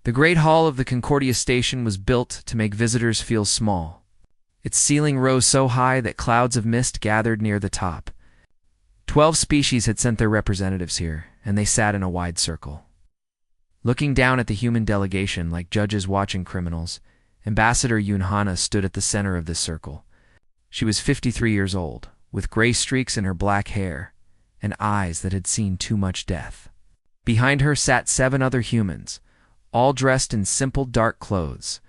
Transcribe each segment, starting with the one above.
The great hall of the Concordia station was built to make visitors feel small. Its ceiling rose so high that clouds of mist gathered near the top. 12 species had sent their representatives here, and they sat in a wide circle. Looking down at the human delegation like judges watching criminals, Ambassador Yun stood at the center of this circle. She was 53 years old, with gray streaks in her black hair and eyes that had seen too much death. Behind her sat 7 other humans, all dressed in simple dark clothes.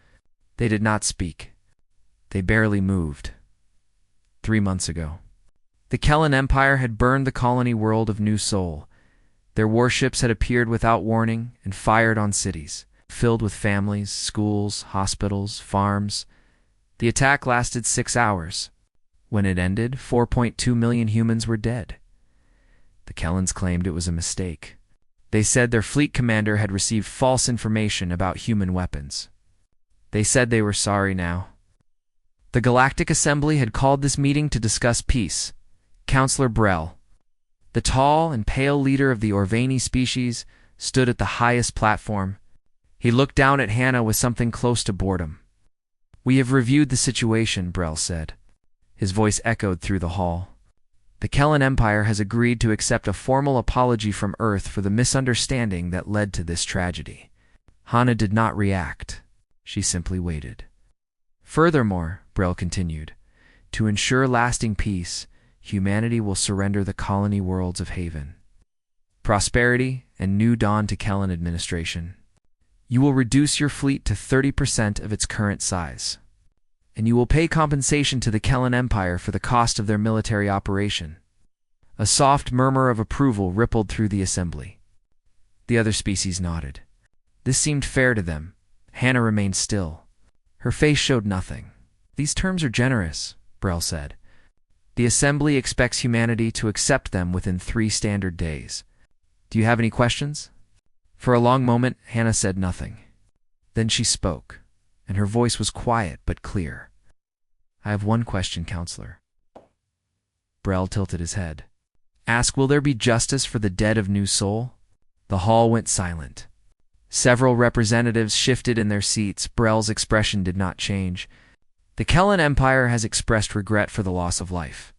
They did not speak. They barely moved. 3 months ago, the Kellan Empire had burned the colony world of New Sol. Their warships had appeared without warning and fired on cities, filled with families, schools, hospitals, farms. The attack lasted 6 hours. When it ended, 4.2 million humans were dead. The Kellans claimed it was a mistake. They said their fleet commander had received false information about human weapons. They said they were sorry now. The Galactic Assembly had called this meeting to discuss peace. Counselor Brel, the tall and pale leader of the Orvani species, stood at the highest platform. He looked down at Hannah with something close to boredom. "We have reviewed the situation," Brel said. His voice echoed through the hall. "The Kellan Empire has agreed to accept a formal apology from Earth for the misunderstanding that led to this tragedy." Hannah did not react. She simply waited. "Furthermore," Brel continued, "to ensure lasting peace, humanity will surrender the colony worlds of Haven, Prosperity, and New Dawn to Kellan administration. You will reduce your fleet to 30% of its current size, and you will pay compensation to the Kellan Empire for the cost of their military operation." A soft murmur of approval rippled through the assembly. The other species nodded. This seemed fair to them. Hannah remained still. Her face showed nothing. "These terms are generous," Brel said. "The assembly expects humanity to accept them within 3 standard days. Do you have any questions?" For a long moment, Hannah said nothing. Then she spoke, and her voice was quiet but clear. "I have one question, Counselor." Brel tilted his head. "Ask, will there be justice for the dead of New Sol?" The hall went silent. Several representatives shifted in their seats. Brel's expression did not change. "The Kellan Empire has expressed regret for the loss of life.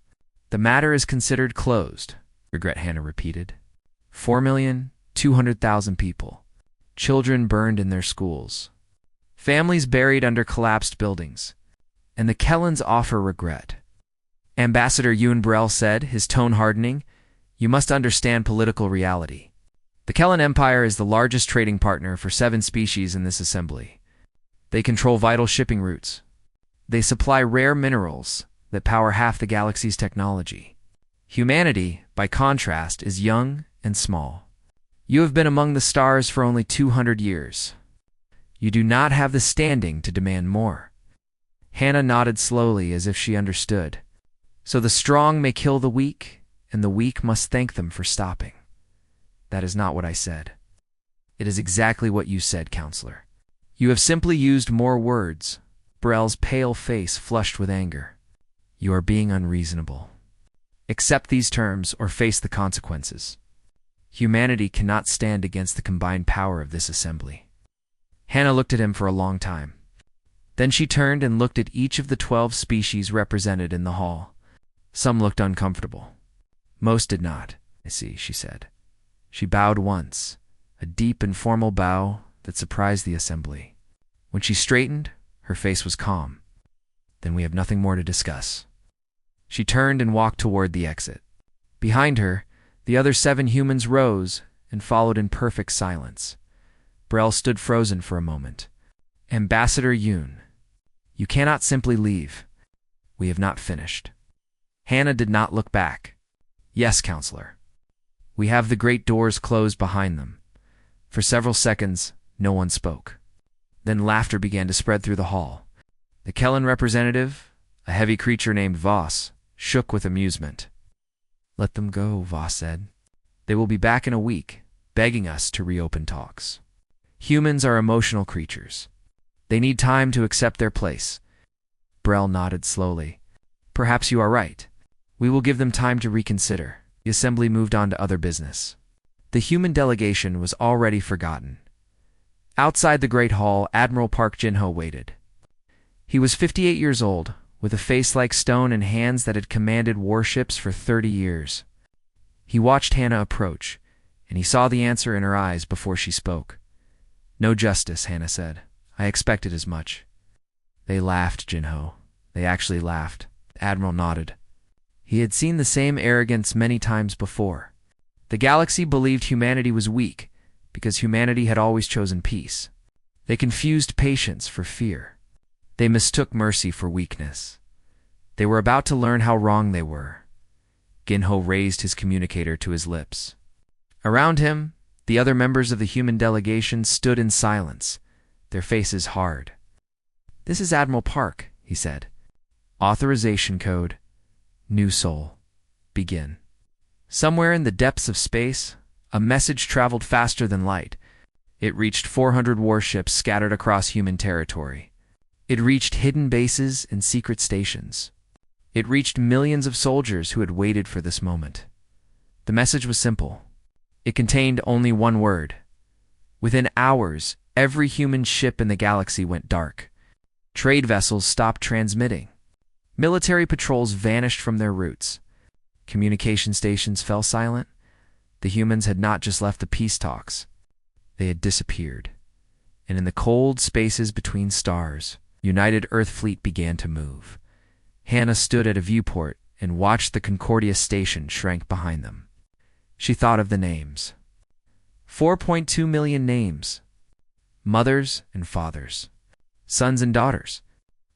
The matter is considered closed." Regret, Hannah repeated. 4,200,000 people. Children burned in their schools. Families buried under collapsed buildings. And the Kellans offer regret. Ambassador Yun Brel said, his tone hardening, "You must understand political reality. The Kellan Empire is the largest trading partner for 7 species in this assembly. They control vital shipping routes. They supply rare minerals that power half the galaxy's technology. Humanity, by contrast, is young and small. You have been among the stars for only 200 years. You do not have the standing to demand more." Hannah nodded slowly as if she understood. "So the strong may kill the weak, and the weak must thank them for stopping." "That is not what I said." "It is exactly what you said, Counselor. You have simply used more words." Brel's pale face flushed with anger. "You are being unreasonable. Accept these terms or face the consequences. Humanity cannot stand against the combined power of this assembly." Hannah looked at him for a long time. Then she turned and looked at each of the 12 species represented in the hall. Some looked uncomfortable. Most did not. "I see," she said. She bowed once, a deep and formal bow that surprised the assembly. When she straightened, her face was calm. "Then we have nothing more to discuss." She turned and walked toward the exit. Behind her, the other 7 humans rose and followed in perfect silence. Brel stood frozen for a moment. "Ambassador Yun, you cannot simply leave. We have not finished." Hannah did not look back. "Yes, Counselor." We have the great doors closed behind them. For several seconds, no one spoke. Then laughter began to spread through the hall. The Kellan representative, a heavy creature named Voss, shook with amusement. "Let them go," Voss said. "They will be back in a week, begging us to reopen talks. Humans are emotional creatures. They need time to accept their place." Brel nodded slowly. "Perhaps you are right. We will give them time to reconsider." The assembly moved on to other business. The human delegation was already forgotten. Outside the Great Hall, Admiral Park Jin-ho waited. He was 58 years old, with a face like stone and hands that had commanded warships for 30 years. He watched Hannah approach, and he saw the answer in her eyes before she spoke. "No justice," Hannah said. "I expected as much." They laughed, Jin-ho. They actually laughed. The Admiral nodded. He had seen the same arrogance many times before. The galaxy believed humanity was weak because humanity had always chosen peace. They confused patience for fear. They mistook mercy for weakness. They were about to learn how wrong they were. Jin-ho raised his communicator to his lips. Around him, the other members of the human delegation stood in silence, their faces hard. "This is Admiral Park," he said. "Authorization code. New soul. Begin." Somewhere in the depths of space, a message traveled faster than light. It reached 400 warships scattered across human territory. It reached hidden bases and secret stations. It reached millions of soldiers who had waited for this moment. The message was simple. It contained only one word. Within hours, every human ship in the galaxy went dark. Trade vessels stopped transmitting. Military patrols vanished from their routes. Communication stations fell silent. The humans had not just left the peace talks. They had disappeared. And in the cold spaces between stars, United Earth Fleet began to move. Hannah stood at a viewport and watched the Concordia station shrink behind them. She thought of the names. 4.2 million names. Mothers and fathers. Sons and daughters.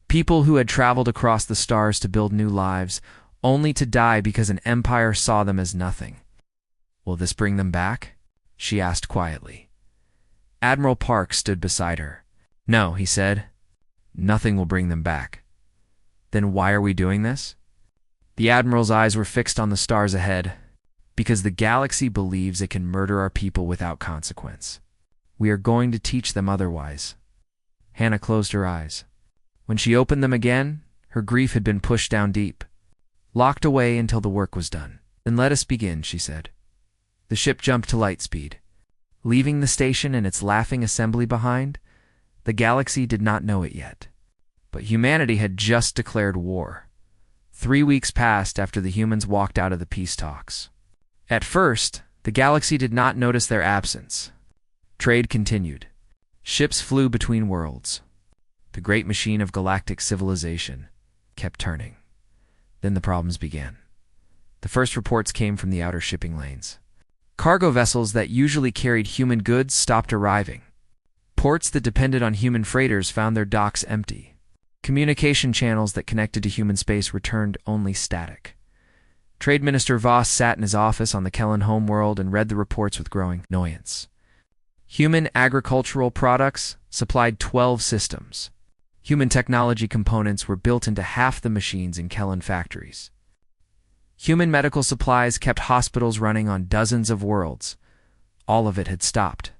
People who had traveled across the stars to build new lives, only to die because an empire saw them as nothing. "Will this bring them back?" she asked quietly. Admiral Park stood beside her. "No," he said. "Nothing will bring them back." "Then why are we doing this?" The Admiral's eyes were fixed on the stars ahead. "Because the galaxy believes it can murder our people without consequence. We are going to teach them otherwise." Hannah closed her eyes. When she opened them again, her grief had been pushed down deep, locked away until the work was done. "Then let us begin," she said. The ship jumped to light speed. Leaving the station and its laughing assembly behind, the galaxy did not know it yet. But humanity had just declared war. 3 weeks passed after the humans walked out of the peace talks. At first, the galaxy did not notice their absence. Trade continued. Ships flew between worlds. The great machine of galactic civilization kept turning. Then the problems began. The first reports came from the outer shipping lanes. Cargo vessels that usually carried human goods stopped arriving. Ports that depended on human freighters found their docks empty. Communication channels that connected to human space returned only static. Trade Minister Voss sat in his office on the Kellen homeworld and read the reports with growing annoyance. Human agricultural products supplied 12 systems. Human technology components were built into half the machines in Kellen factories. Human medical supplies kept hospitals running on dozens of worlds. All of it had stopped.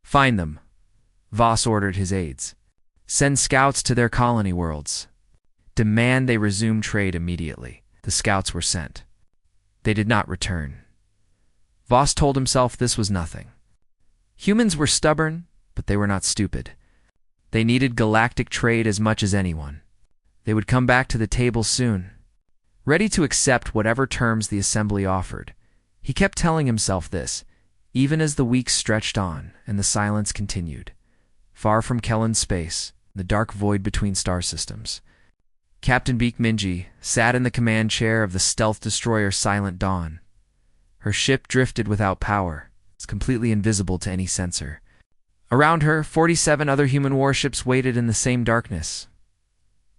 "Find them," Voss ordered his aides. "Send scouts to their colony worlds. Demand they resume trade immediately." The scouts were sent. They did not return. Voss told himself this was nothing. Humans were stubborn, but they were not stupid. They needed galactic trade as much as anyone. They would come back to the table soon, ready to accept whatever terms the assembly offered. He kept telling himself this, even as the weeks stretched on and the silence continued. Far from Kellen's space, the dark void between star systems, Captain Beak Minji sat in the command chair of the stealth destroyer Silent Dawn. Her ship drifted without power, completely invisible to any sensor. Around her, 47 other human warships waited in the same darkness.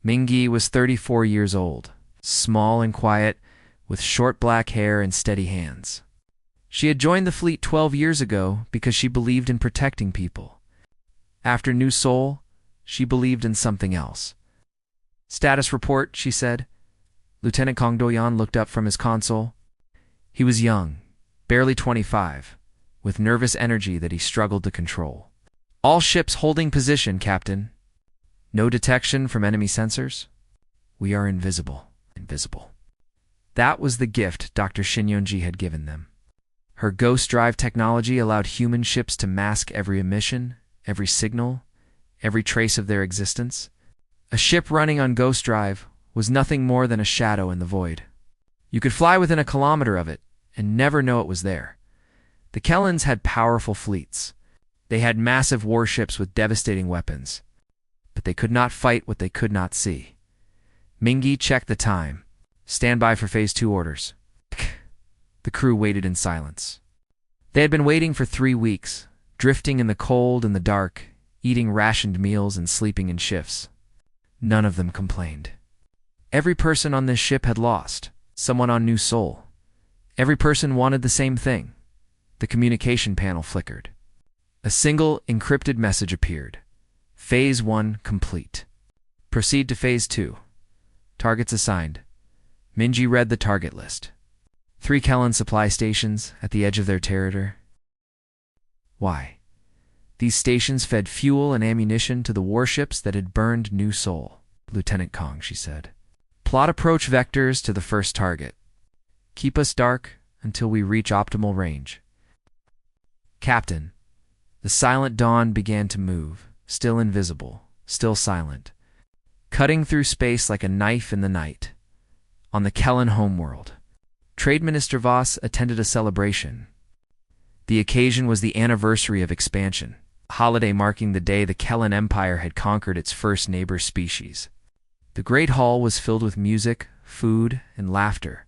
Mingi was 34 years old, small and quiet, with short black hair and steady hands. She had joined the fleet 12 years ago because she believed in protecting people. After New Soul, she believed in something else. "Status report," she said. Lieutenant Kong Do-yan looked up from his console. He was young, barely 25, with nervous energy that he struggled to control. "All ships holding position, Captain. No detection from enemy sensors. We are invisible." Invisible. That was the gift Dr. Shin-Yonji had given them. Her ghost drive technology allowed human ships to mask every emission, every signal, every trace of their existence. A ship running on ghost drive was nothing more than a shadow in the void. You could fly within a kilometer of it and never know it was there. The Kellans had powerful fleets. They had massive warships with devastating weapons. But they could not fight what they could not see. Mingy checked the time. Stand by for Phase 2 orders. The crew waited in silence. They had been waiting for 3 weeks, drifting in the cold and the dark, eating rationed meals and sleeping in shifts. None of them complained. Every person on this ship had lost, someone on New Sol. Every person wanted the same thing. The communication panel flickered. A single encrypted message appeared. Phase 1 complete. Proceed to Phase 2. Targets assigned. Mingy read the target list. 3 Kellan supply stations at the edge of their territory. Why? These stations fed fuel and ammunition to the warships that had burned New Sol. Lieutenant Kong, she said. Plot approach vectors to the first target. Keep us dark until we reach optimal range. Captain, the silent dawn began to move, still invisible, still silent, cutting through space like a knife in the night. On the Kellan homeworld, Trade Minister Voss attended a celebration. The occasion was the anniversary of expansion, a holiday marking the day the Kellan Empire had conquered its first neighbor species. The great hall was filled with music, food, and laughter.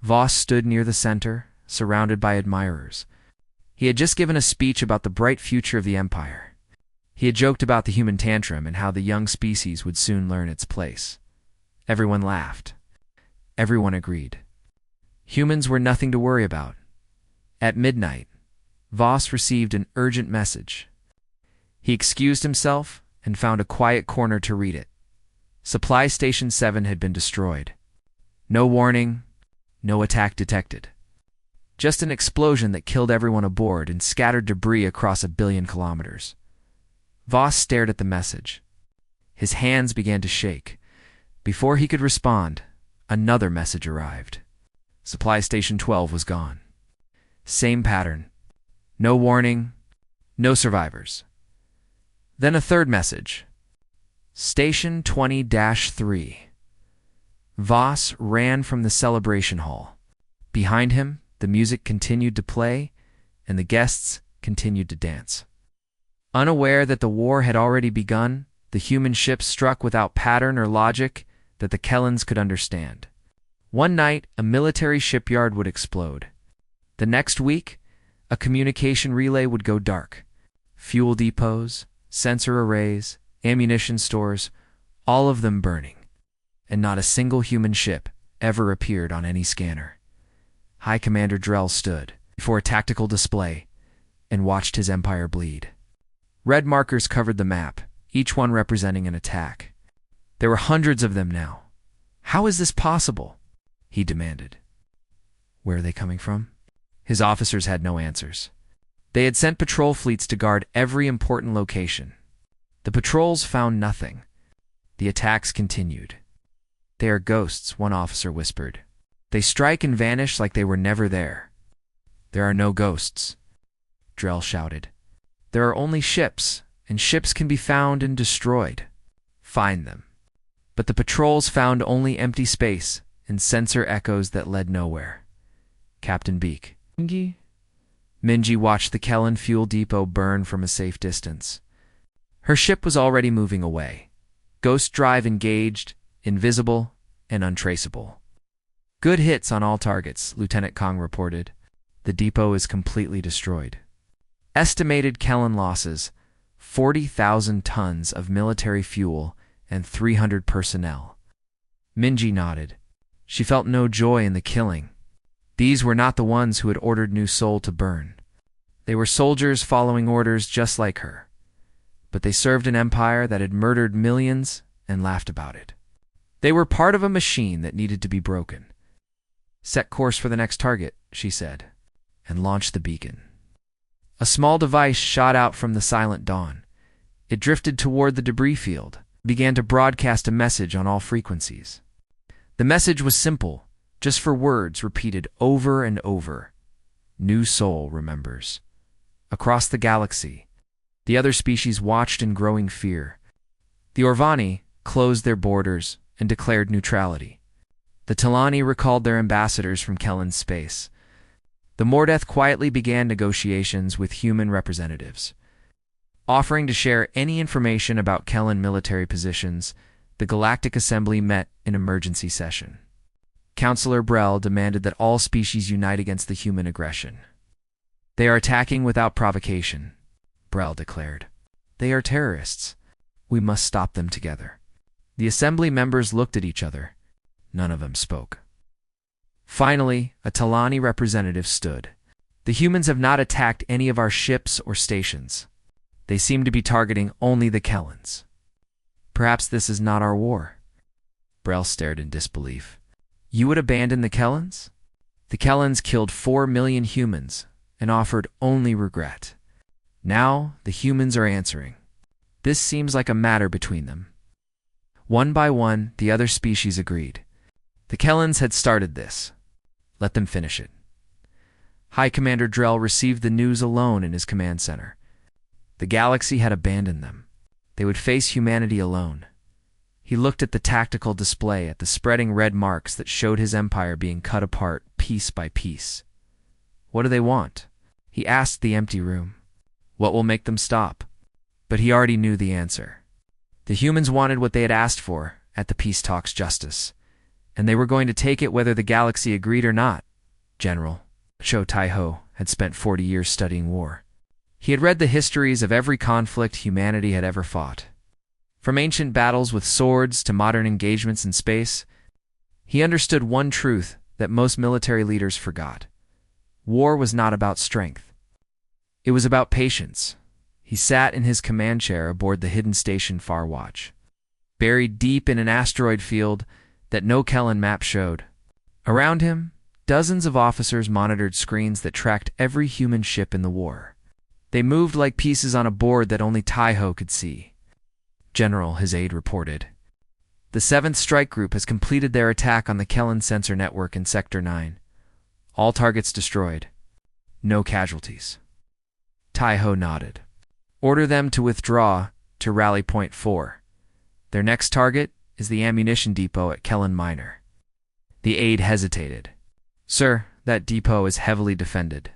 Voss stood near the center, surrounded by admirers. He had just given a speech about the bright future of the Empire. He had joked about the human tantrum and how the young species would soon learn its place. Everyone laughed. Everyone agreed. Humans were nothing to worry about. At midnight, Voss received an urgent message. He excused himself and found a quiet corner to read it. Supply Station 7 had been destroyed. No warning, no attack detected. Just an explosion that killed everyone aboard and scattered debris across 1 billion kilometers. Voss stared at the message. His hands began to shake. Before he could respond, another message arrived. Supply Station 12 was gone. Same pattern. No warning, no survivors. Then a third message. Station 20-3. Voss ran from the celebration hall. Behind him, the music continued to play, and the guests continued to dance. Unaware that the war had already begun, the human ships struck without pattern or logic that the Kellans could understand. One night, a military shipyard would explode. The next week, a communication relay would go dark. Fuel depots, sensor arrays, ammunition stores, all of them burning. And not a single human ship ever appeared on any scanner. High Commander Drell stood before a tactical display and watched his empire bleed. Red markers covered the map, each one representing an attack. There were hundreds of them now. How is this possible? He demanded. Where are they coming from? His officers had no answers. They had sent patrol fleets to guard every important location. The patrols found nothing. The attacks continued. They are ghosts, one officer whispered. They strike and vanish like they were never there. There are no ghosts, Drell shouted. There are only ships, and ships can be found and destroyed. Find them. But the patrols found only empty space and sensor echoes that led nowhere. Captain Beak. Mingy watched the Kellan fuel depot burn from a safe distance. Her ship was already moving away. Ghost drive engaged, invisible, and untraceable. Good hits on all targets, Lieutenant Kong reported. The depot is completely destroyed. Estimated Kellan losses, 40,000 tons of military fuel and 300 personnel. Mingy nodded. She felt no joy in the killing. These were not the ones who had ordered New Sol to burn. They were soldiers following orders just like her. But they served an empire that had murdered millions and laughed about it. They were part of a machine that needed to be broken. Set course for the next target, she said, and launched the beacon. A small device shot out from the silent dawn. It drifted toward the debris field, began to broadcast a message on all frequencies. The message was simple, just 4 words repeated over and over. New Sol remembers. Across the galaxy, The other species watched in growing fear. The Orvani closed their borders and declared neutrality. The Talani recalled their ambassadors from Kellan's space. The Mordeth quietly began negotiations with human representatives. Offering to share any information about Kellan military positions, the Galactic Assembly met in emergency session. Councillor Brell demanded that all species unite against the human aggression. "They are attacking without provocation," Brell declared. "They are terrorists. We must stop them together." The Assembly members looked at each other. None of them spoke. Finally, a Talani representative stood. "The humans have not attacked any of our ships or stations. They seem to be targeting only the Kellans. Perhaps this is not our war." Brell stared in disbelief. "You would abandon the Kellans?" "The Kellans killed 4 million humans and offered only regret. Now the humans are answering. This seems like a matter between them." One by one, the other species agreed. The Kellans had started this. Let them finish it. High Commander Drell received the news alone in his command center. The galaxy had abandoned them. They would face humanity alone. He looked at the tactical display, at the spreading red marks that showed his empire being cut apart piece by piece. What do they want? He asked the empty room. What will make them stop? But he already knew the answer. The humans wanted what they had asked for at the peace talks: justice. And they were going to take it whether the galaxy agreed or not. General Cho Tai-ho had spent 40 years studying war. He had read the histories of every conflict humanity had ever fought. From ancient battles with swords to modern engagements in space, he understood one truth that most military leaders forgot. War was not about strength. It was about patience. He sat in his command chair aboard the hidden station Farwatch, buried deep in an asteroid field that no Kellan map showed. Around him, dozens of officers monitored screens that tracked every human ship in the war. They moved like pieces on a board that only Tai-ho could see. "General," his aide reported, "the 7th Strike Group has completed their attack on the Kellan sensor network in Sector 9. All targets destroyed. No casualties." Tai-ho nodded. "Order them to withdraw to Rally Point 4. Their next target is the ammunition depot at Kellan Minor." The aide hesitated. "Sir, that depot is heavily defended.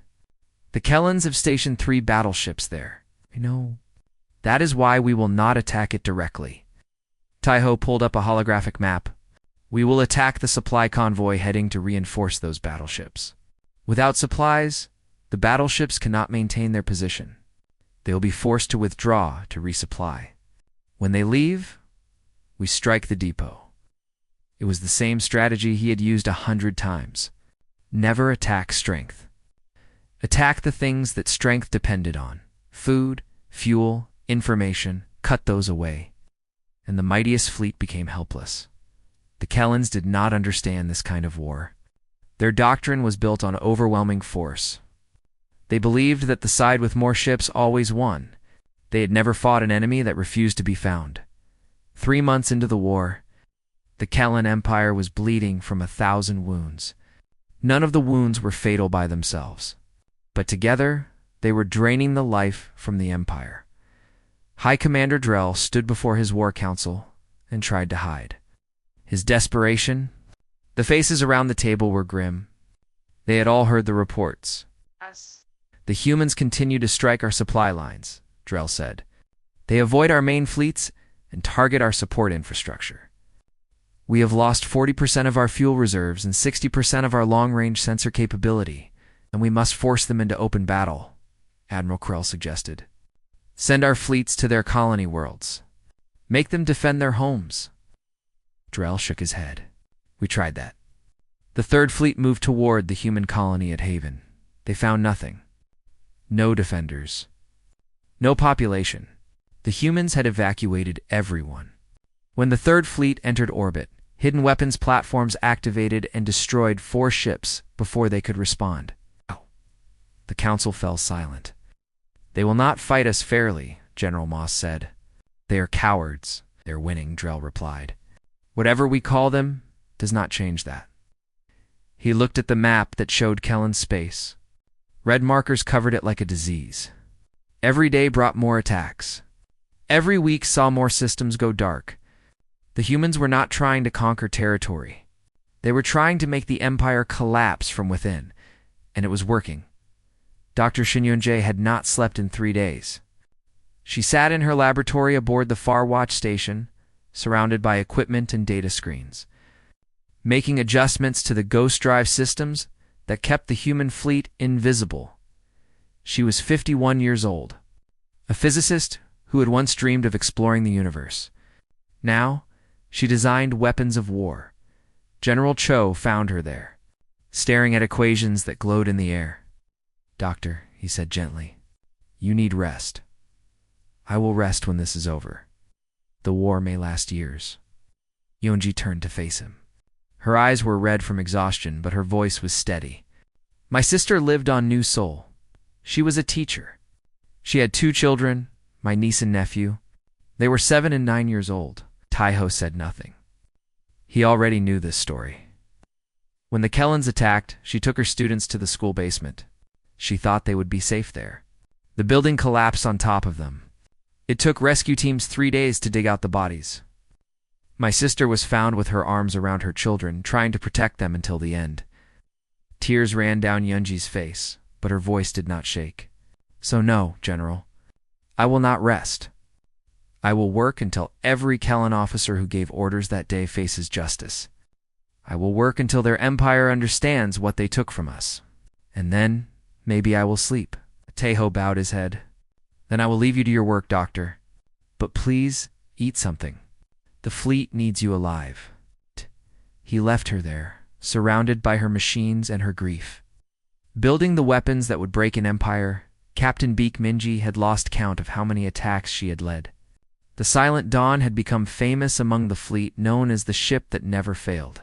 The Kellans have stationed 3 battleships there." "I know. That is why we will not attack it directly." Tai-ho pulled up a holographic map. "We will attack the supply convoy heading to reinforce those battleships. Without supplies, the battleships cannot maintain their position. They will be forced to withdraw to resupply. When they leave, we strike the depot." It was the same strategy he had used 100 times. Never attack strength. Attack the things that strength depended on. Food, fuel, information. Cut those away. And the mightiest fleet became helpless. The Kellans did not understand this kind of war. Their doctrine was built on overwhelming force. They believed that the side with more ships always won. They had never fought an enemy that refused to be found. 3 months into the war, the Kellan Empire was bleeding from 1,000 wounds. None of the wounds were fatal by themselves, but together they were draining the life from the Empire. High Commander Drell stood before his war council and tried to hide. His desperation? The faces around the table were grim. They had all heard the reports. "The humans continue to strike our supply lines," Drell said. "They avoid our main fleets and target our support infrastructure. We have lost 40% of our fuel reserves and 60% of our long-range sensor capability, and we must force them into open battle," Admiral Krell suggested. "Send our fleets to their colony worlds. Make them defend their homes." Drell shook his head. "We tried that." The 3rd Fleet moved toward the human colony at Haven. They found nothing. No defenders. No population. The humans had evacuated everyone. When the 3rd Fleet entered orbit, hidden weapons platforms activated and destroyed 4 ships before they could respond. The council fell silent. "They will not fight us fairly," General Moss said. "They are cowards." "They're winning," Drell replied. "Whatever we call them does not change that." He looked at the map that showed Kellan space. Red markers covered it like a disease. Every day brought more attacks. Every week saw more systems go dark. The humans were not trying to conquer territory. They were trying to make the Empire collapse from within, and it was working. Dr. Shinyunjae had not slept in 3 days. She sat in her laboratory aboard the Farwatch station, surrounded by equipment and data screens, making adjustments to the ghost drive systems that kept the human fleet invisible. She was 51 years old, a physicist who had once dreamed of exploring the universe. Now, she designed weapons of war. General Cho found her there, staring at equations that glowed in the air. "Doctor," he said gently, "you need rest. I will rest when this is over. The war may last years." Yonji turned to face him. Her eyes were red from exhaustion, but her voice was steady. "My sister lived on New Seoul. She was a teacher. She had 2 children, my niece and nephew. They were 7 and 9 years old." Taiho said nothing. He already knew this story. When the Kellans attacked, she took her students to the school basement. She thought they would be safe there. The building collapsed on top of them. It took rescue teams 3 days to dig out the bodies. My sister was found with her arms around her children, trying to protect them until the end. Tears ran down Yunji's face, but her voice did not shake. "So no, General. I will not rest. I will work until every Kellan officer who gave orders that day faces justice. I will work until their empire understands what they took from us. And then, maybe I will sleep." Taiho bowed his head. "Then I will leave you to your work, Doctor. But please, eat something. The fleet needs you alive." He left her there, surrounded by her machines and her grief. Building the weapons that would break an empire, Captain Beak Minji had lost count of how many attacks she had led. The Silent Dawn had become famous among the fleet, known as the ship that never failed.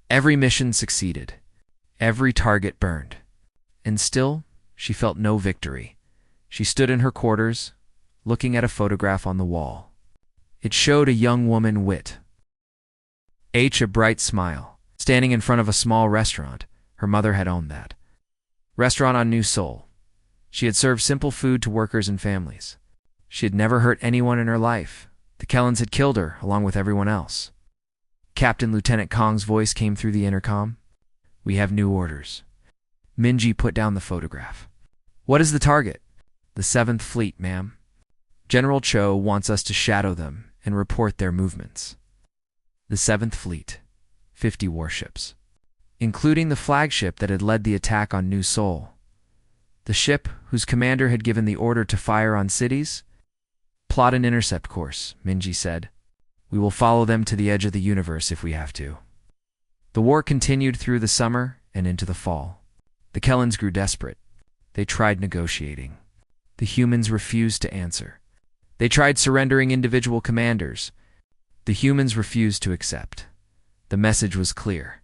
Every mission succeeded. Every target burned. And still, she felt no victory. She stood in her quarters, looking at a photograph on the wall. It showed a young woman, a bright smile, standing in front of a small restaurant. Her mother had owned that restaurant on New Seoul. She had served simple food to workers and families. She had never hurt anyone in her life. The Kellans had killed her, along with everyone else. Captain Lieutenant Kong's voice came through the intercom. "We have new orders." Minji put down the photograph. "What is the target?" "The 7th Fleet, ma'am. General Cho wants us to shadow them and report their movements." The 7th Fleet, 50 warships, including the flagship that had led the attack on New Seoul. The ship whose commander had given the order to fire on cities? "Plot an intercept course," Minji said. "We will follow them to the edge of the universe if we have to." The war continued through the summer and into the fall. The Kellans grew desperate. They tried negotiating. The humans refused to answer. They tried surrendering individual commanders. The humans refused to accept. The message was clear.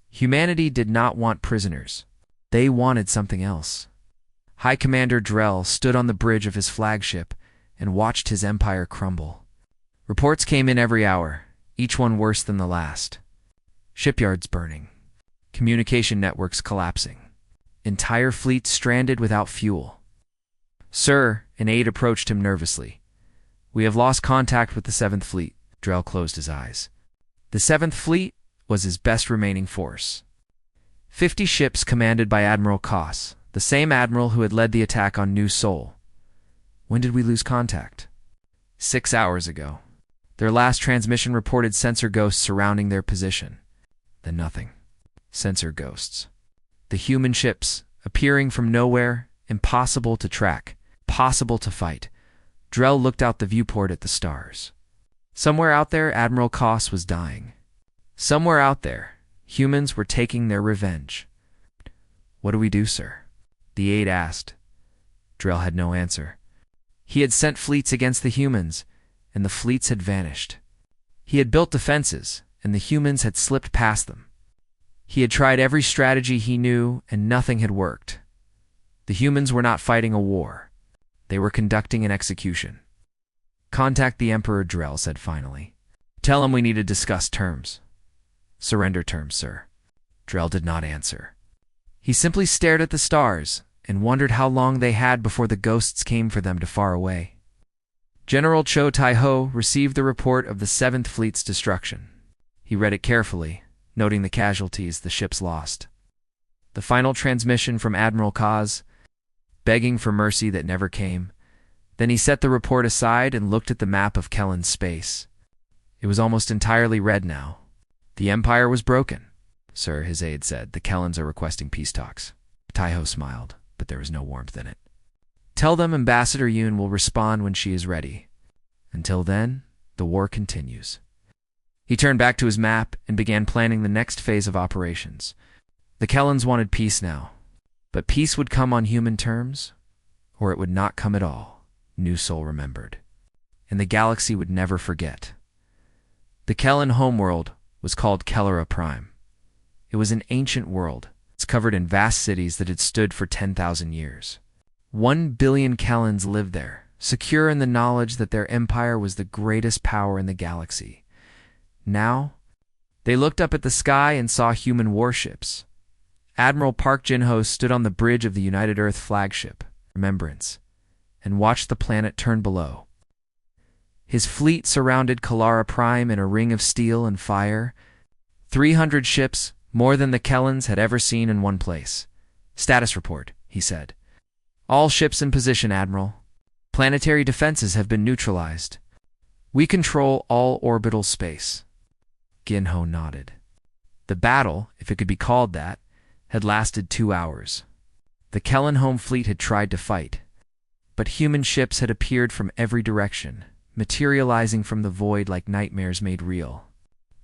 Humanity did not want prisoners. They wanted something else. High Commander Drell stood on the bridge of his flagship and watched his empire crumble. Reports came in every hour, each one worse than the last. Shipyards burning. Communication networks collapsing. Entire fleets stranded without fuel. "Sir," an aide approached him nervously. "We have lost contact with the 7th Fleet." Drell closed his eyes. The 7th Fleet was his best remaining force. 50 ships commanded by Admiral Koss, the same admiral who had led the attack on New Seoul. "When did we lose contact?" 6 hours ago. Their last transmission reported sensor ghosts surrounding their position. Then nothing. Sensor ghosts. The human ships, appearing from nowhere, impossible to track, possible to fight. Drell looked out the viewport at the stars. Somewhere out there, Admiral Koss was dying. Somewhere out there, humans were taking their revenge. "What do we do, sir?" the aide asked. Drell had no answer. He had sent fleets against the humans, and the fleets had vanished. He had built defenses, and the humans had slipped past them. He had tried every strategy he knew, and nothing had worked. The humans were not fighting a war. They were conducting an execution. "Contact the Emperor," Drell said finally. "Tell him we need to discuss terms." "Surrender terms, sir." Drell did not answer. He simply stared at the stars, and wondered how long they had before the ghosts came for them to far away. General Cho Tai-ho received the report of the 7th Fleet's destruction. He read it carefully, noting the casualties the ships lost. The final transmission from Admiral Kaz, begging for mercy that never came. Then he set the report aside and looked at the map of Kellen's space. It was almost entirely red now. The Empire was broken. "Sir," his aide said, "the Kellens are requesting peace talks." Tai-ho smiled, but there was no warmth in it. "Tell them Ambassador Yoon will respond when she is ready. Until then, the war continues." He turned back to his map and began planning the next phase of operations. The Kellens wanted peace now, but peace would come on human terms, or it would not come at all, New Sol remembered. And the galaxy would never forget. The Kellen homeworld was called Kellara Prime. It was an ancient world. It's covered in vast cities that had stood for 10,000 years. 1 billion Kellens lived there, secure in the knowledge that their empire was the greatest power in the galaxy. Now, they looked up at the sky and saw human warships. Admiral Park Jin-ho stood on the bridge of the United Earth flagship, Remembrance, and watched the planet turn below. His fleet surrounded Kellara Prime in a ring of steel and fire. 300 ships, more than the Kellens had ever seen in one place. "Status report," he said. "All ships in position, Admiral. Planetary defenses have been neutralized. We control all orbital space." Gin-ho nodded. The battle, if it could be called that, had lasted 2 hours. The Kellen home fleet had tried to fight, but human ships had appeared from every direction, materializing from the void like nightmares made real.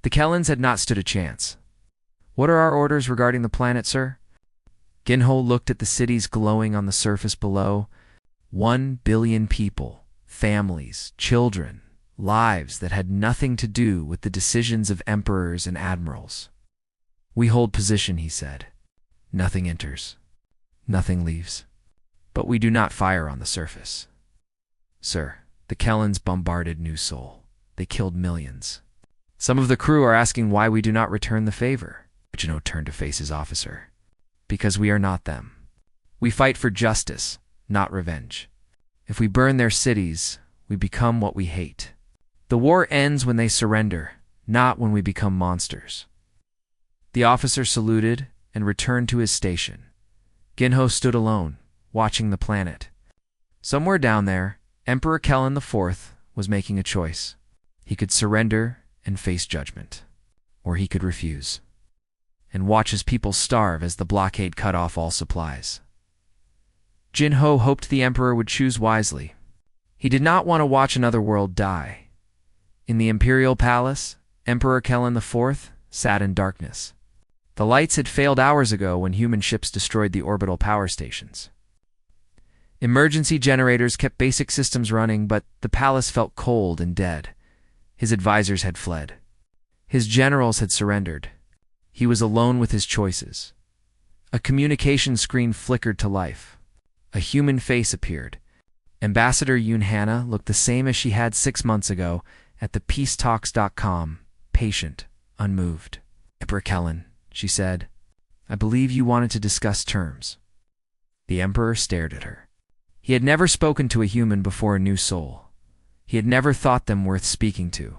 The Kellens had not stood a chance. "What are our orders regarding the planet, sir?" Gin-ho looked at the cities glowing on the surface below. 1 billion people, families, children, lives that had nothing to do with the decisions of emperors and admirals. "We hold position," he said. "Nothing enters. Nothing leaves. But we do not fire on the surface." "Sir, the Kellens bombarded New Sol. They killed millions. Some of the crew are asking why we do not return the favor." Jin-ho turned to face his officer. "Because we are not them. We fight for justice, not revenge. If we burn their cities, we become what we hate. The war ends when they surrender, not when we become monsters." The officer saluted and returned to his station. Gin-ho stood alone, watching the planet. Somewhere down there, Emperor Kellen IV was making a choice. He could surrender and face judgment, or he could refuse and watch his people starve as the blockade cut off all supplies. Jin-ho hoped the emperor would choose wisely. He did not want to watch another world die. In the imperial palace, Emperor Kellen IV sat in darkness. The lights had failed hours ago when human ships destroyed the orbital power stations. Emergency generators kept basic systems running, but the palace felt cold and dead. His advisors had fled. His generals had surrendered. He was alone with his choices. A communication screen flickered to life. A human face appeared. Ambassador Yoon Hana looked the same as she had 6 months ago at the peacetalks.com, patient, unmoved. "Emperor Kellen," she said, "I believe you wanted to discuss terms." The emperor stared at her. He had never spoken to a human before New Sol. He had never thought them worth speaking to.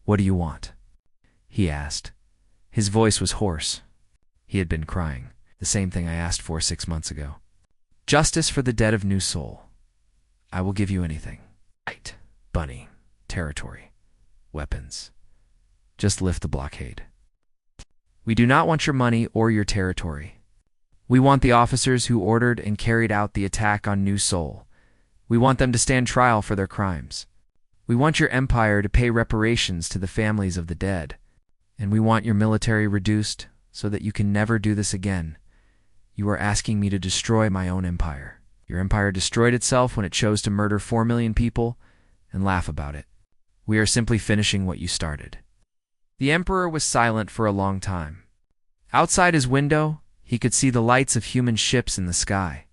"What do you want?" he asked. His voice was hoarse. He had been crying, the same thing I asked for 6 months ago. "Justice for the dead of New Sol. I will give you anything. Right, Bunny, territory, weapons. Just lift the blockade. We do not want your money or your territory. We want the officers who ordered and carried out the attack on New Sol. We want them to stand trial for their crimes. We want your empire to pay reparations to the families of the dead. And we want your military reduced so that you can never do this again. You are asking me to destroy my own empire. Your empire destroyed itself when it chose to murder 4 million people and laugh about it. We are simply finishing what you started." The emperor was silent for a long time. Outside his window, he could see the lights of human ships in the sky.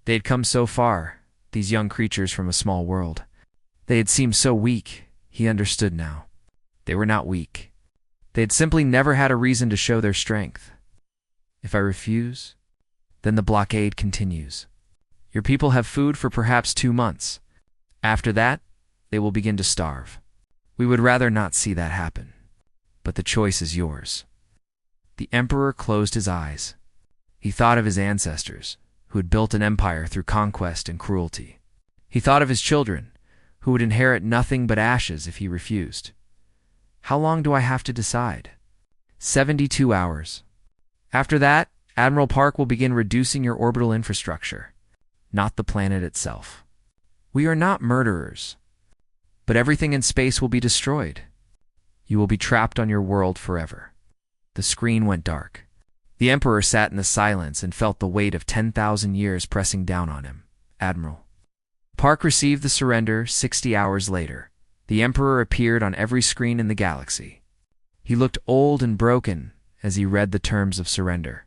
They had come so far, these young creatures from a small world. They had seemed so weak, he understood now. They were not weak. They had simply never had a reason to show their strength. "If I refuse, Then the blockade continues. Your people have food for perhaps 2 months. After that, they will begin to starve. We would rather not see that happen. But the choice is yours. The emperor closed his eyes. He thought of his ancestors, who had built an empire through conquest and cruelty. He thought of his children, who would inherit nothing but ashes if he refused. How long do I have to decide? 72 hours. After that, Admiral Park will begin reducing your orbital infrastructure, not the planet itself. We are not murderers, but everything in space will be destroyed. You will be trapped on your world forever. The screen went dark. The Emperor sat in the silence and felt the weight of 10,000 years pressing down on him. Admiral. Park received the surrender 60 hours later. The Emperor appeared on every screen in the galaxy. He looked old and broken as he read the terms of surrender.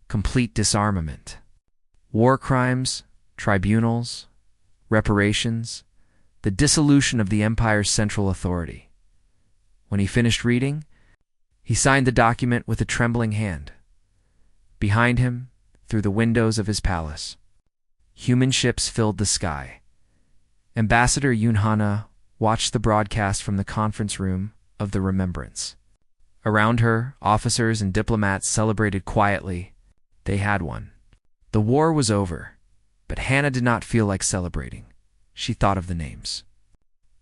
Complete disarmament. War crimes, tribunals, reparations, the dissolution of the Empire's central authority. When he finished reading, he signed the document with a trembling hand. Behind him, through the windows of his palace, human ships filled the sky. Ambassador Yunhana watched the broadcast from the conference room of the Remembrance. Around her, officers and diplomats celebrated quietly. They had won. The war was over, but Hannah did not feel like celebrating. She thought of the names.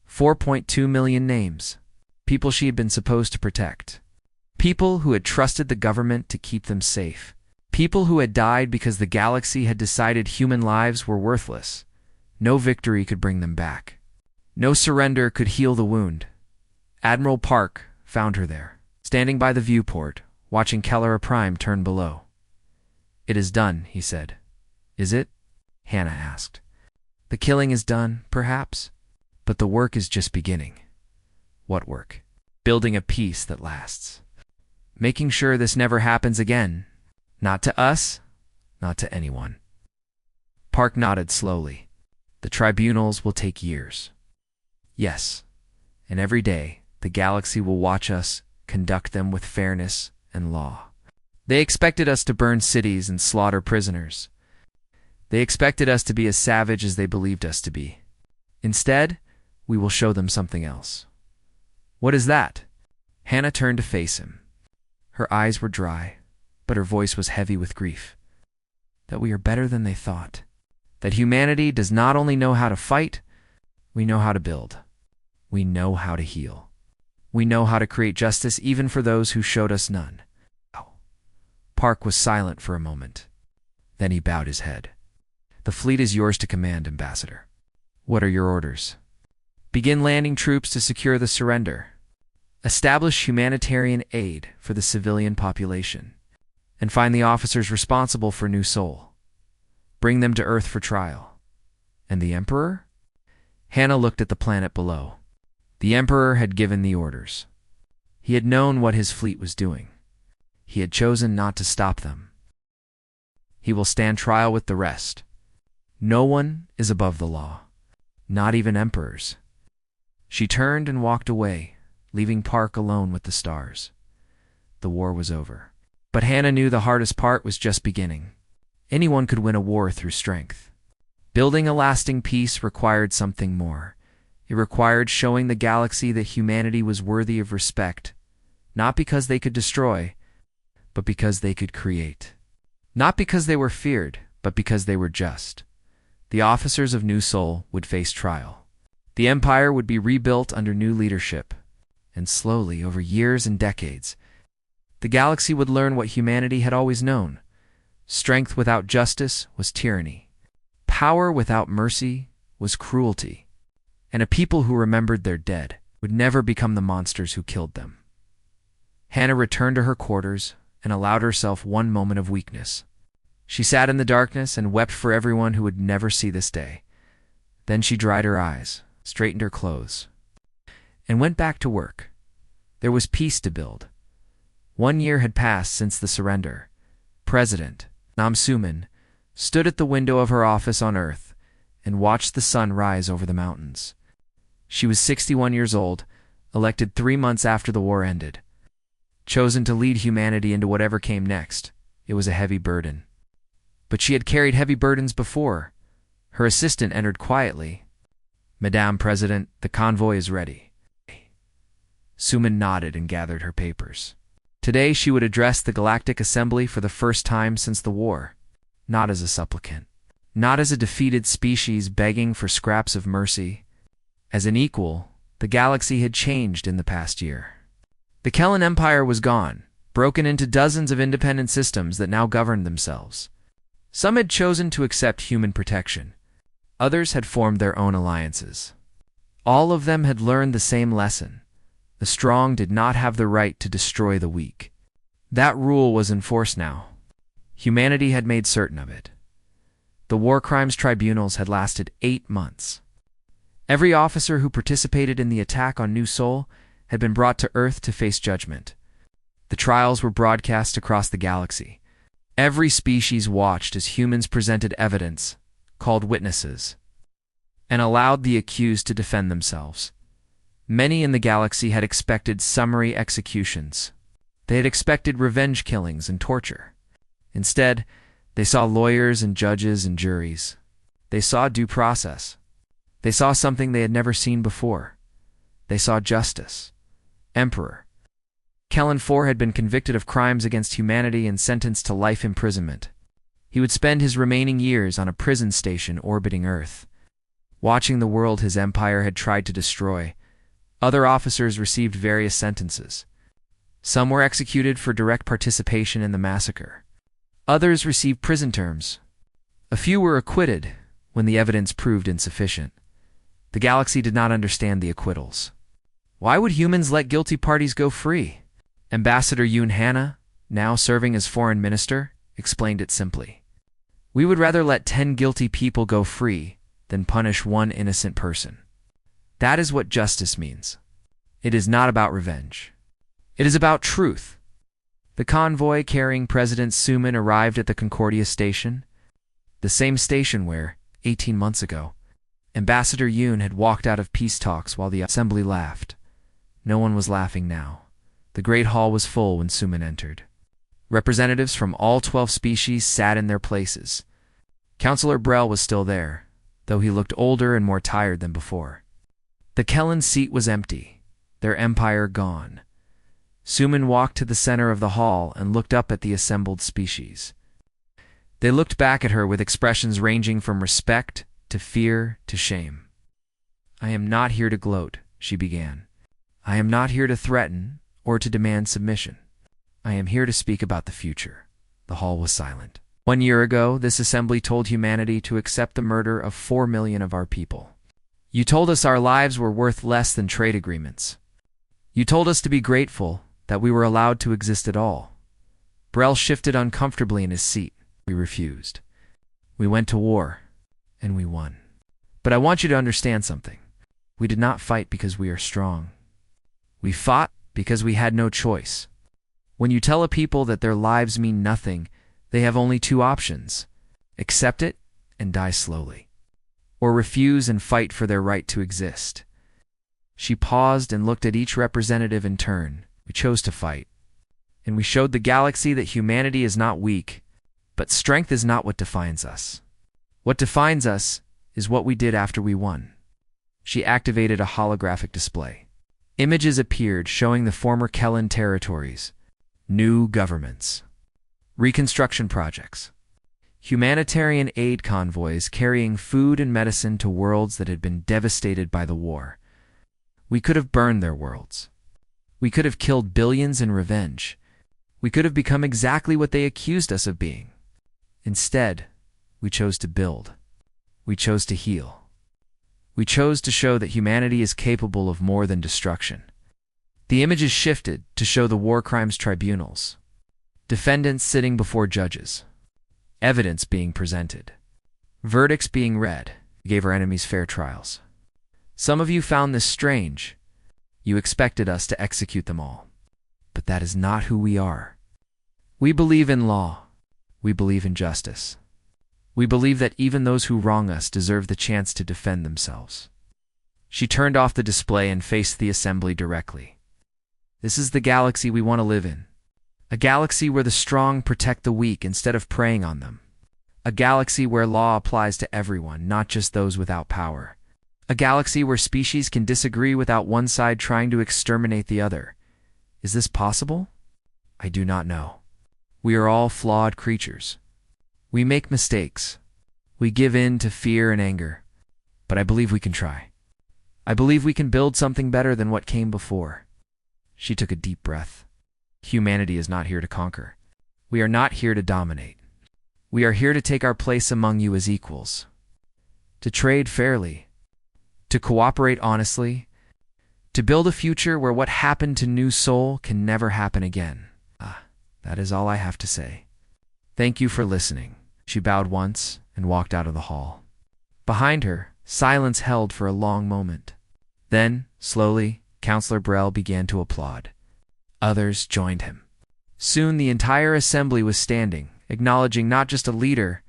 4.2 million names. People she had been supposed to protect. People who had trusted the government to keep them safe. People who had died because the galaxy had decided human lives were worthless. No victory could bring them back. No surrender could heal the wound. Admiral Park found her there, standing by the viewport, watching Kellara Prime turn below. "It is done," he said. "Is it?" Hannah asked. "The killing is done, perhaps, but the work is just beginning." "What work?" "Building a peace that lasts. Making sure this never happens again. Not to us, not to anyone." Park nodded slowly. "The tribunals will take years." "Yes, and every day the galaxy will watch us conduct them with fairness and law. They expected us to burn cities and slaughter prisoners. They expected us to be as savage as they believed us to be. Instead, we will show them something else." "What is that?" Hannah turned to face him. Her eyes were dry, but her voice was heavy with grief. "That we are better than they thought. That humanity does not only know how to fight, we know how to build. We know how to heal. We know how to create justice even for those who showed us none." Park was silent for a moment. Then he bowed his head. "The fleet is yours to command, Ambassador." "What are your orders?" "Begin landing troops to secure the surrender. Establish humanitarian aid for the civilian population. And find the officers responsible for New Sol. Bring them to Earth for trial." "And the Emperor?" Hannah looked at the planet below. The Emperor had given the orders. He had known what his fleet was doing. He had chosen not to stop them. He will stand trial with the rest. No one is above the law, not even emperors. She turned and walked away, leaving Park alone with the stars. The war was over. But Hannah knew the hardest part was just beginning. Anyone could win a war through strength. Building a lasting peace required something more. It required showing the galaxy that humanity was worthy of respect, not because they could destroy, but because they could create. Not because they were feared, but because they were just. The officers of New Sol would face trial. The Empire would be rebuilt under new leadership, and slowly, over years and decades, the galaxy would learn what humanity had always known. Strength without justice was tyranny. Power without mercy was cruelty. And a people who remembered their dead would never become the monsters who killed them. Hannah returned to her quarters and allowed herself one moment of weakness. She sat in the darkness and wept for everyone who would never see this day. Then she dried her eyes, straightened her clothes, and went back to work. There was peace to build. 1 year had passed since the surrender. President Nam Suman stood at the window of her office on Earth and watched the sun rise over the mountains. She was 61 years old, elected 3 months after the war ended. Chosen to lead humanity into whatever came next, it was a heavy burden. But she had carried heavy burdens before. Her assistant entered quietly. "Madame President, the convoy is ready." Suman nodded and gathered her papers. Today she would address the Galactic Assembly for the first time since the war. Not as a supplicant. Not as a defeated species begging for scraps of mercy. As an equal, the galaxy had changed in the past year. The Kellan Empire was gone, broken into dozens of independent systems that now governed themselves. Some had chosen to accept human protection. Others had formed their own alliances. All of them had learned the same lesson. The strong did not have the right to destroy the weak. That rule was enforced now. Humanity had made certain of it. The war crimes tribunals had lasted 8 months. Every officer who participated in the attack on New Sol had been brought to Earth to face judgment. The trials were broadcast across the galaxy. Every species watched as humans presented evidence, called witnesses, and allowed the accused to defend themselves. Many in the galaxy had expected summary executions. They had expected revenge killings and torture. Instead, they saw lawyers and judges and juries. They saw due process. They saw something they had never seen before. They saw justice. Emperor Kellan IV had been convicted of crimes against humanity and sentenced to life imprisonment. He would spend his remaining years on a prison station orbiting Earth, watching the world his empire had tried to destroy. Other officers received various sentences. Some were executed for direct participation in the massacre. Others received prison terms. A few were acquitted when the evidence proved insufficient. The galaxy did not understand the acquittals. Why would humans let guilty parties go free? Ambassador Yoon Hanna, now serving as foreign minister, explained it simply. "We would rather let 10 guilty people go free than punish one innocent person. That is what justice means. It is not about revenge. It is about truth." The convoy carrying President Suman arrived at the Concordia station, the same station where, 18 months ago, Ambassador Yoon had walked out of peace talks while the assembly laughed. No one was laughing now. The great hall was full when Suman entered. Representatives from all 12 species sat in their places. Councillor Brel was still there, though he looked older and more tired than before. The Kellan seat was empty, their empire gone. Suman walked to the center of the hall and looked up at the assembled species. They looked back at her with expressions ranging from respect to fear to shame. "I am not here to gloat," she began. "I am not here to threaten or to demand submission. I am here to speak about the future." The hall was silent. 1 year ago, this assembly told humanity to accept the murder of 4 million of our people. You told us our lives were worth less than trade agreements. You told us to be grateful that we were allowed to exist at all. Brel shifted uncomfortably in his seat. We refused. We went to war, and we won. But I want you to understand something. We did not fight because we are strong. We fought because we had no choice. When you tell a people that their lives mean nothing, they have only 2 options: accept it and die slowly, or refuse and fight for their right to exist. She paused and looked at each representative in turn. We chose to fight. And we showed the galaxy that humanity is not weak, but strength is not what defines us. What defines us is what we did after we won. She activated a holographic display. Images appeared showing the former Kellan territories, new governments, reconstruction projects, humanitarian aid convoys carrying food and medicine to worlds that had been devastated by the war. We could have burned their worlds. We could have killed billions in revenge. We could have become exactly what they accused us of being. Instead, we chose to build. We chose to heal. We chose to show that humanity is capable of more than destruction. The images shifted to show the war crimes tribunals, defendants sitting before judges, evidence being presented, verdicts being read. We gave our enemies fair trials. Some of you found this strange. You expected us to execute them all. But that is not who we are. We believe in law. We believe in justice. We believe that even those who wrong us deserve the chance to defend themselves. She turned off the display and faced the assembly directly. This is the galaxy we want to live in. A galaxy where the strong protect the weak instead of preying on them. A galaxy where law applies to everyone, not just those without power. A galaxy where species can disagree without one side trying to exterminate the other. Is this possible? I do not know. We are all flawed creatures. We make mistakes. We give in to fear and anger. But I believe we can try. I believe we can build something better than what came before. She took a deep breath. Humanity is not here to conquer. We are not here to dominate. We are here to take our place among you as equals. To trade fairly. To cooperate honestly. To build a future where what happened to New Soul can never happen again. That is all I have to say. Thank you for listening. She bowed once and walked out of the hall. Behind her, silence held for a long moment. Then, slowly, Counselor Brell began to applaud. Others joined him. Soon the entire assembly was standing, acknowledging not just a leader,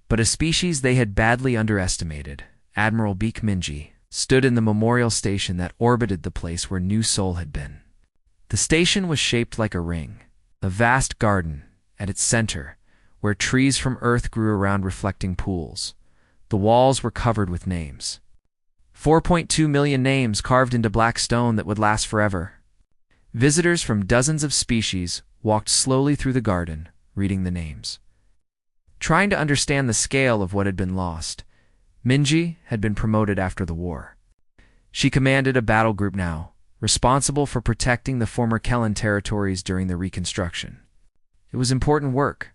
but a species they had badly underestimated. Admiral Beak Minji stood in the memorial station that orbited the place where New Soul had been. The station was shaped like a ring, a vast garden at its center, where trees from Earth grew around reflecting pools. The walls were covered with names. 4.2 million names carved into black stone that would last forever. Visitors from dozens of species walked slowly through the garden, reading the names. Trying to understand the scale of what had been lost, Minji had been promoted after the war. She commanded a battle group now, responsible for protecting the former Kellan territories during the reconstruction. It was important work.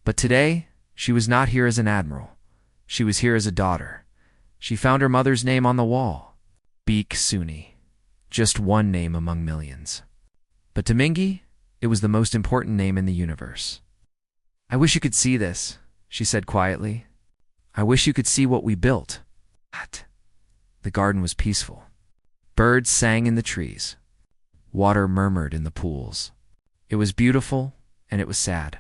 But today, she was not here as an admiral. She was here as a daughter. She found her mother's name on the wall. Beak Suni. Just one name among millions. But to Mingi, it was the most important name in the universe. I wish you could see this, she said quietly. I wish you could see what we built. The garden was peaceful. Birds sang in the trees. Water murmured in the pools. It was beautiful, and it was sad.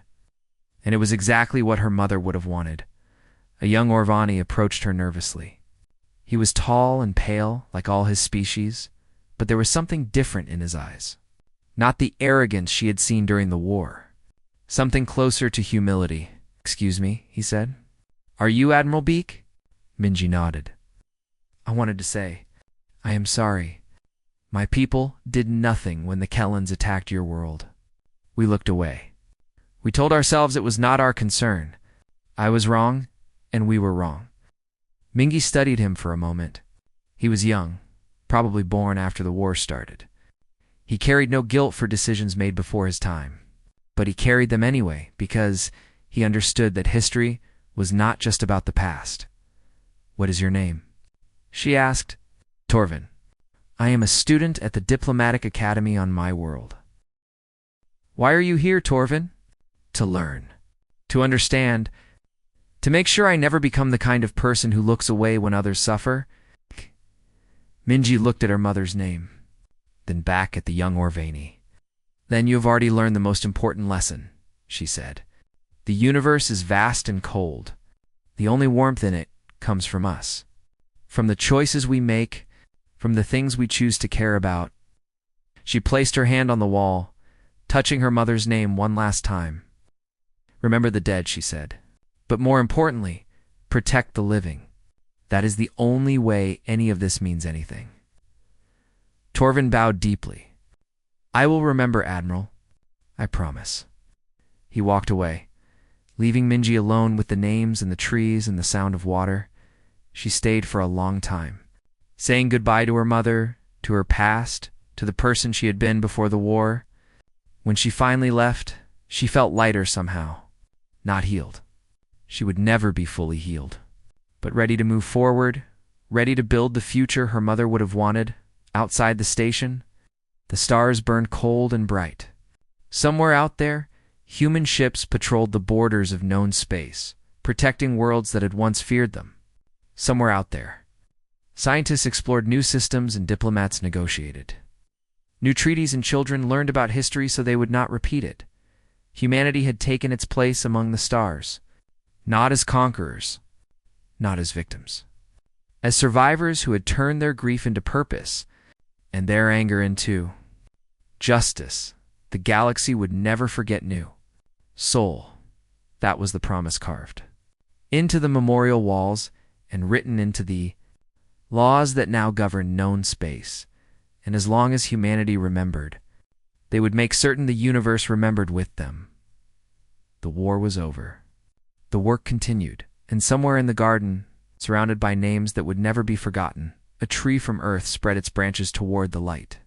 And it was exactly what her mother would have wanted. A young Orvani approached her nervously. He was tall and pale, like all his species, but there was something different in his eyes. Not the arrogance she had seen during the war. Something closer to humility. Excuse me, he said. Are you Admiral Beak? Minji nodded. I wanted to say, I am sorry. My people did nothing when the Kellans attacked your world. We looked away. We told ourselves it was not our concern. I was wrong, and we were wrong. Mingi studied him for a moment. He was young, probably born after the war started. He carried no guilt for decisions made before his time, but he carried them anyway because he understood that history was not just about the past. What is your name? She asked. Torvin. I am a student at the Diplomatic Academy on my world. Why are you here, Torvin? To learn. To understand. To make sure I never become the kind of person who looks away when others suffer. Minji looked at her mother's name, then back at the young Orvani. Then you have already learned the most important lesson, she said. The universe is vast and cold. The only warmth in it comes from us. From the choices we make, from the things we choose to care about. She placed her hand on the wall, touching her mother's name one last time. Remember the dead, she said. But more importantly, protect the living. That is the only way any of this means anything. Torvin bowed deeply. I will remember, Admiral. I promise. He walked away, leaving Minji alone with the names and the trees and the sound of water. She stayed for a long time, saying goodbye to her mother, to her past, to the person she had been before the war. When she finally left, she felt lighter somehow, not healed. She would never be fully healed, but ready to move forward, ready to build the future her mother would have wanted. Outside the station, the stars burned cold and bright. Somewhere out there, human ships patrolled the borders of known space, protecting worlds that had once feared them. Somewhere out there, scientists explored new systems and diplomats negotiated. New treaties and children learned about history so they would not repeat it. Humanity had taken its place among the stars, not as conquerors, not as victims. As survivors who had turned their grief into purpose, and their anger into justice. The galaxy would never forget New Soul. That was the promise carved. into the memorial walls and written into the laws that now govern known space. And as long as humanity remembered, they would make certain the universe remembered with them. The war was over. The work continued, and somewhere in the garden, surrounded by names that would never be forgotten, a tree from Earth spread its branches toward the light.